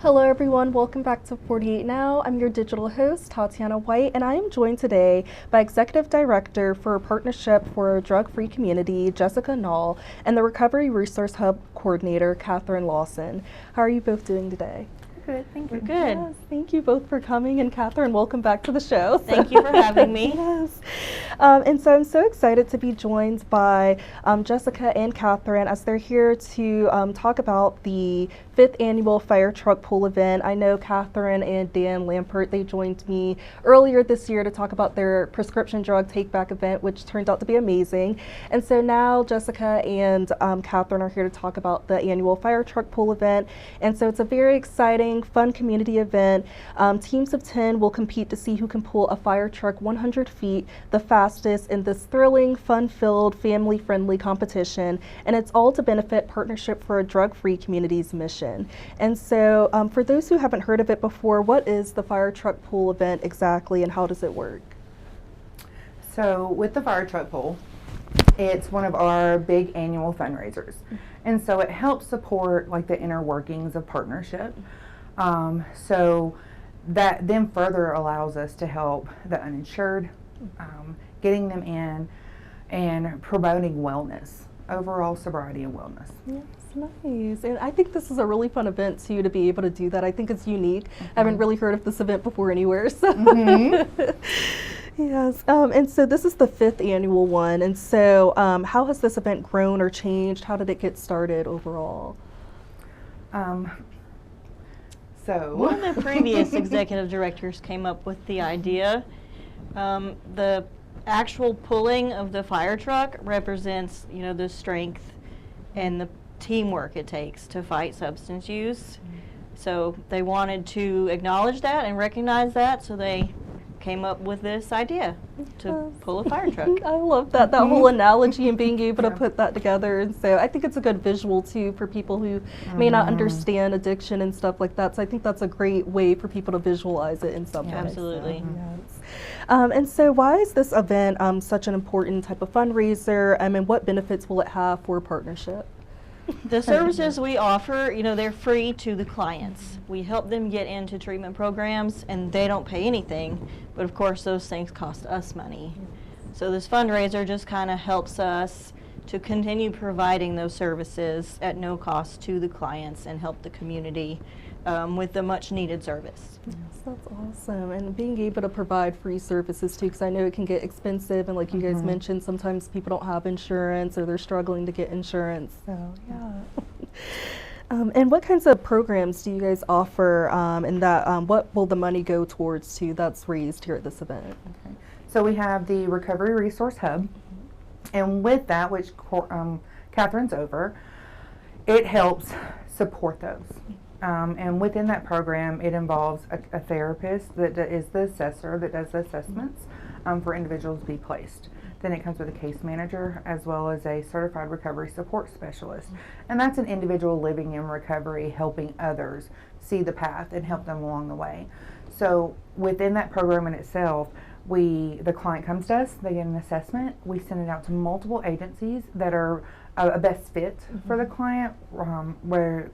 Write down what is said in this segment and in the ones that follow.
Hello everyone, welcome back to 48 Now. I'm your digital host, Tatiana White, and I am joined today by Executive Director for Partnership for a Drug-Free Community, Jessica Nall, and the Recovery Resource Hub Coordinator, Catherine Lawson. How are you both doing today? Good, thank you. We're good. Yes, thank you both for coming, and Catherine, welcome back to the show. Thank you for having me. Yes. And so I'm so excited to be joined by Jessica and Catherine as they're here to talk about the 5th annual fire truck pool event. I know Catherine and Dan Lampert, they joined me earlier this year to talk about their prescription drug take back event, which turned out to be amazing. And so now Jessica and Catherine are here to talk about the annual fire truck pool event. And so it's a very exciting, fun community event. Teams of 10 will compete to see who can pull a fire truck 100 feet the fastest in this thrilling, fun-filled, family-friendly competition. And it's all to benefit Partnership for a Drug-Free Community's mission. And so for those who haven't heard of it before, what is the fire truck pool event exactly and how does it work? So with the fire truck pool, it's one of our big annual fundraisers. And so it helps support like the inner workings of Partnership. So that then further allows us to help the uninsured, getting them in and promoting wellness, overall sobriety and wellness. Yes, nice. And I think this is a really fun event too, to be able to do that. I think it's unique. I haven't really heard of this event before anywhere. So. Yes, and so this is the 5th annual one. And so how has this event grown or changed? How did it get started overall? One of the previous executive directors came up with the idea. The actual pulling of the fire truck represents, the strength and the teamwork it takes to fight substance use. So they wanted to acknowledge that and recognize that, so they came up with this idea to pull a fire truck. I love that whole analogy and being able to put that together. And so I think it's a good visual too for people who may not understand addiction and stuff like that. So I think that's a great way for people to visualize it in some way. Absolutely. Yes. And so why is this event such an important type of fundraiser, and what benefits will it have for Partnership? The services we offer, they're free to the clients. We help them get into treatment programs and they don't pay anything, but of course those things cost us money. So this fundraiser just kind of helps us to continue providing those services at no cost to the clients and help the community with the much needed service. Yes, that's awesome. And being able to provide free services too, because I know it can get expensive, and like you guys mentioned, sometimes people don't have insurance or they're struggling to get insurance. So yeah. And what kinds of programs do you guys offer, and that what will the money go towards to that's raised here at this event? Okay. So we have the Recovery Resource Hub, and with that, which Catherine's over, it helps support those. And within that program, it involves a therapist that is the assessor that does the assessments for individuals to be placed. Then it comes with a case manager as well as a certified recovery support specialist. And that's an individual living in recovery, helping others see the path and help them along the way. So within that program in itself, the client comes to us, they get an assessment, we send it out to multiple agencies that are a best fit for the client, where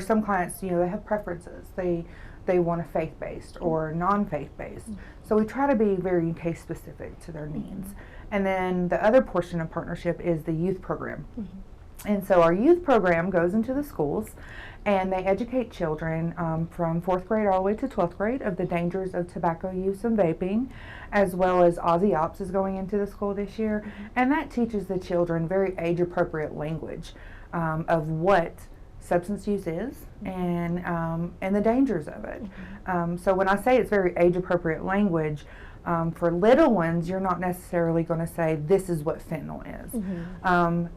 some clients, they have preferences. They want a faith-based or non-faith-based. So we try to be very case-specific to their needs. And then the other portion of Partnership is the youth program. And so our youth program goes into the schools and they educate children from 4th grade all the way to 12th grade of the dangers of tobacco use and vaping, as well as Aussie Ops is going into the school this year. And that teaches the children very age-appropriate language of what substance use is and the dangers of it. So when I say it's very age-appropriate language, for little ones, you're not necessarily going to say this is what fentanyl is.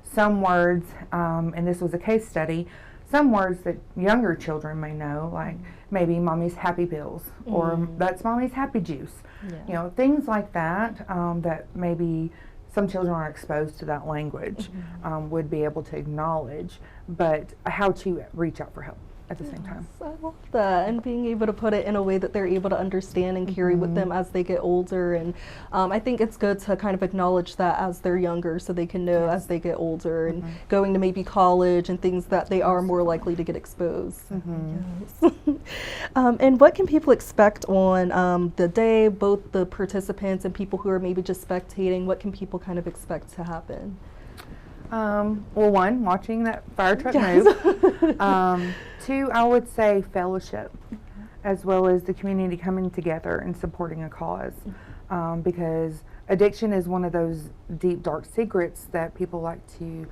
Some words, and this was a case study, some words that younger children may know, like maybe mommy's happy pills or that's mommy's happy juice. Things like that, that maybe some children aren't exposed to that language, would be able to acknowledge, but how to reach out for help at the same time. I love that, and being able to put it in a way that they're able to understand and carry with them as they get older. And I think it's good to kind of acknowledge that as they're younger, so they can know as they get older and going to maybe college and things that they are more likely to get exposed. Yes. And what can people expect on the day, both the participants and people who are maybe just spectating? What can people kind of expect to happen? Well, one, watching that fire truck Yes. move. Two, I would say fellowship, as well as the community coming together and supporting a cause. Because addiction is one of those deep, dark secrets that people like to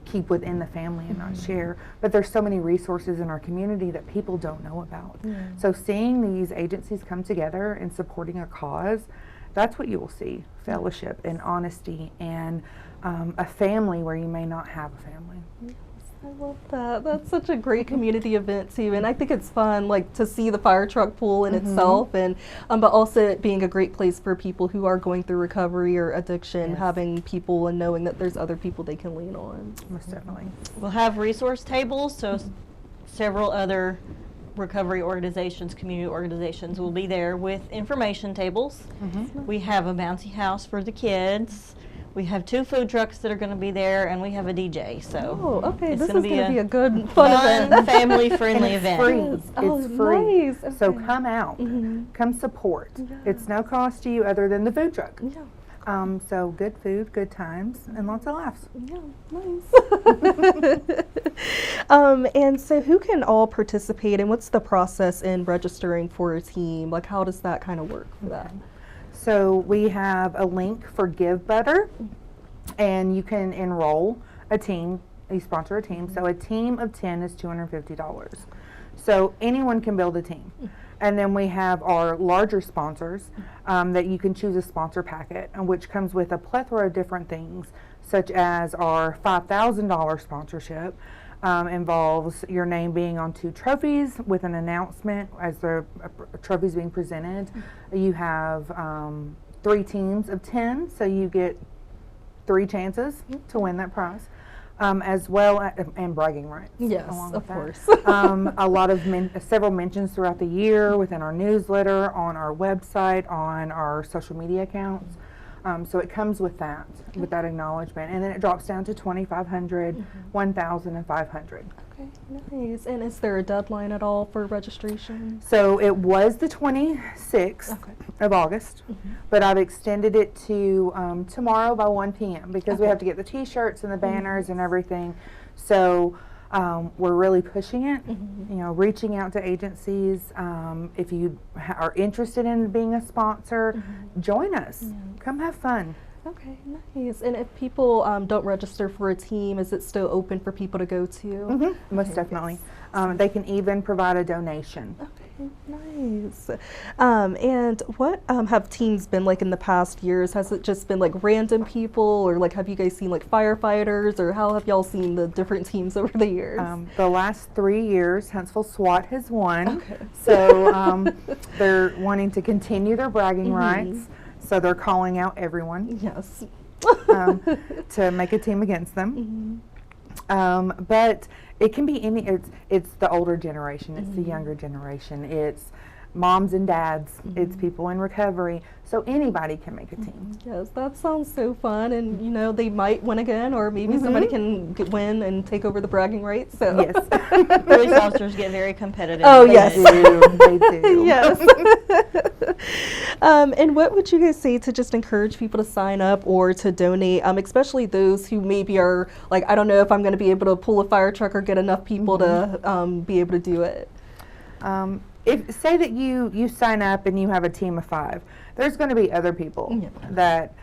keep within the family and not share. But there's so many resources in our community that people don't know about. So seeing these agencies come together and supporting a cause, that's what you will see, fellowship and honesty and a family where you may not have a family. I love that. That's such a great community event too, and I think it's fun, like to see the fire truck pool in itself, and but also it being a great place for people who are going through recovery or addiction, having people and knowing that there's other people they can lean on. Most definitely. We'll have resource tables, so several other recovery organizations, community organizations will be there with information tables. We have a bouncy house for the kids. We have 2 food trucks that are going to be there, and we have a DJ. So okay, it's this is gonna going to be a good, fun event. family-friendly event. Free. Oh, It's free. nice. Okay. So come out, come support. It's no cost to you other than the food truck. So good food, good times, and lots of laughs. Nice. And so who can all participate, and what's the process in registering for a team? Like, how does that kind of work for that? So we have a link for Give Better, and you can enroll a team. You sponsor a team. So a team of 10 is $250. So anyone can build a team. And then we have our larger sponsors that you can choose a sponsor packet, which comes with a plethora of different things, such as our $5,000 sponsorship. Involves your name being on 2 trophies with an announcement as the trophies being presented. You have 3 teams of 10, so you get 3 chances to win that prize, as well as, and bragging rights. Yes, along of with course. A lot of several mentions throughout the year within our newsletter, on our website, on our social media accounts. So it comes with that acknowledgement, and then it drops down to $2,500, $1,000, and $500. Okay, nice. And is there a deadline at all for registration? So it was the 26th of August, but I've extended it to tomorrow by 1 p.m. because we have to get the T-shirts and the banners and everything. So we're really pushing it, reaching out to agencies. If you are interested in being a sponsor, join us. Come have fun. Okay, nice. And if people don't register for a team, is it still open for people to go to? Most definitely. They can even provide a donation. Okay, nice. And what have teams been like in the past years? Has it just been like random people, or like have you guys seen like firefighters, or how have y'all seen the different teams over the years? The last 3 years, Huntsville SWAT has won. So they're wanting to continue their bragging rights. So they're calling out everyone. Yes. To make a team against them. But it can be it's the older generation, it's the younger generation, it's moms and dads, it's people in recovery. So anybody can make a team. Yes, that sounds so fun, and they might win again, or maybe somebody can win and take over the bragging rights. So yes, Police officers get very competitive. Oh yes, they do. Yes. And what would you guys say to just encourage people to sign up or to donate, especially those who maybe are like, I don't know if I'm going to be able to pull a fire truck or get enough people to be able to do it. If say that you sign up and you have a team of 5, there's going to be other people that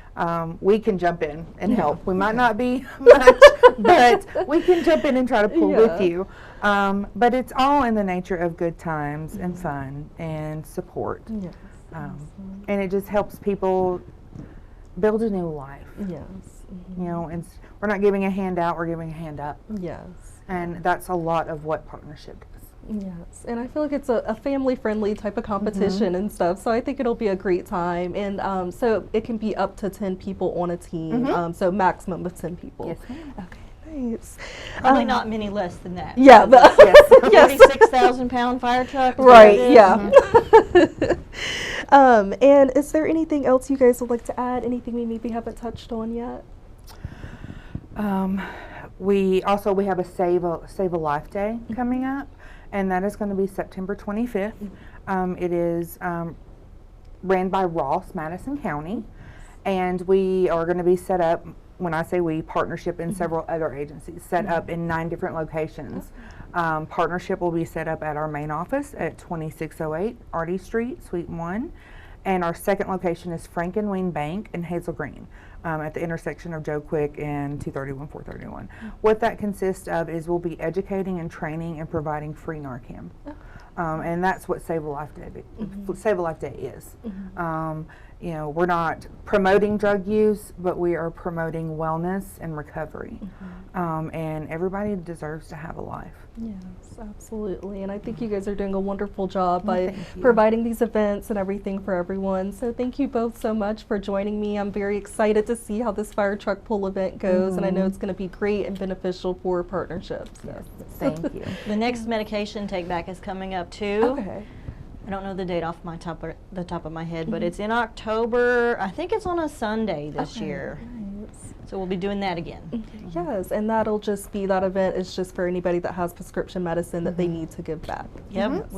we can jump in and help. We might not be much, but we can jump in and try to pull with you. But it's all in the nature of good times and fun and support. Yes. And it just helps people build a new life. Yes. And we're not giving a handout, we're giving a hand up. Yes. And that's a lot of what partnership does. Yes, and I feel like it's a family-friendly type of competition and stuff, so I think it'll be a great time. And so it can be up to 10 people on a team, so maximum of 10 people. Yes, ma'am. Okay, nice. Probably not many less than that. Yeah, but yes. 46,000-pound fire truck. Right, yeah. And is there anything else you guys would like to add? Anything we maybe haven't touched on yet? We have a Save a Life Day coming up, and that is going to be September 25th. It is ran by Ross, Madison County, and we are going to be set up, when I say we, partnership in several other agencies, set up in 9 different locations. Partnership will be set up at our main office at 2608 Artie Street, Suite 1. And our second location is Frankenwein Bank in Hazel Green, at the intersection of Joe Quick and 231, 431. What that consists of is we'll be educating and training and providing free Narcan. And that's what Save a Life Day, Save a Life Day is. You know, we're not promoting drug use, but we are promoting wellness and recovery. And everybody deserves to have a life. Yes, absolutely. And I think you guys are doing a wonderful job by providing these events and everything for everyone. So thank you both so much for joining me. I'm very excited to see how this fire truck pull event goes, and I know it's going to be great and beneficial for partnerships. Yes, thank you. The next medication take back is coming up too. Okay. I don't know the date off the top of my head, but it's in October. I think it's on a Sunday this year. Nice. So we'll be doing that again. Yes, and that'll just be, that event is just for anybody that has prescription medicine that they need to give back. Yep.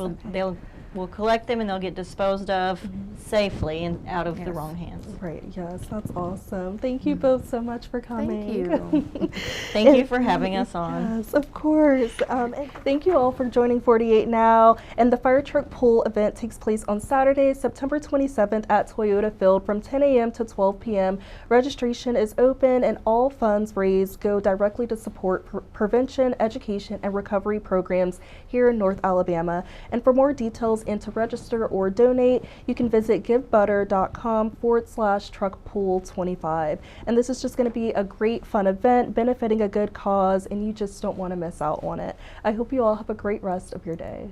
We'll collect them and they'll get disposed of safely and out of the wrong hands. Right, yes, that's awesome. Thank you both so much for coming. Thank you. Thank you for having us on. Yes, of course. And thank you all for joining 48 Now. And the fire truck pull event takes place on Saturday, September 27th at Toyota Field from 10 a.m. to 12 p.m. Registration is open and all funds raised go directly to support prevention, education, and recovery programs here in North Alabama. And for more details and to register or donate, you can visit givebutter.com/truckpool25. And this is just going to be a great fun event benefiting a good cause, and you just don't want to miss out on it. I hope you all have a great rest of your day.